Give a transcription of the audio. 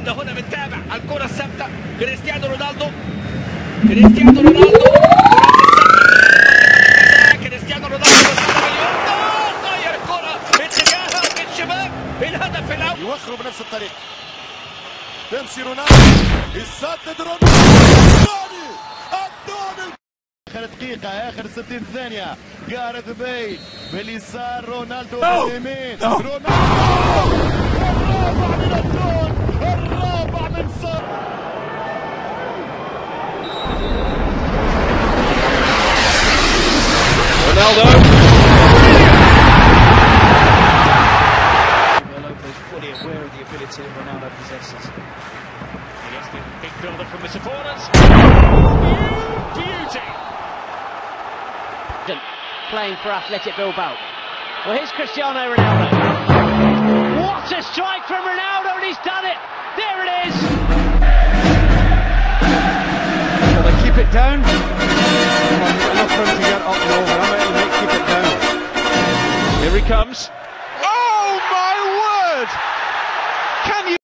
كنا هنا بنتابع الكرة الثابتة. كريستيانو رونالدو كريستيانو رونالدو كريستيانو رونالدو غير الكرة باتجاهها في الشباك. الهدف الأول يوخروا بنفس الطريقة. تمشي رونالدو يسدد رونالدو آخر دقيقة آخر 60 ثانية. جارث بيل باليسار، رونالدو باليمين. رونالدو الرابع من الجول، الرابع من صار. رونالدو fully aware of the ability that Ronaldo possesses. He gets the big build-up from the supporters. Beauty! Playing for Athletic Bilbao. Well, here's Cristiano Ronaldo. What a strike from Ronaldo, and he's done it! There it is! Will they keep it down? Enough for him to get up and over. I bet they keep it down. Here he comes. Oh my word! Can you?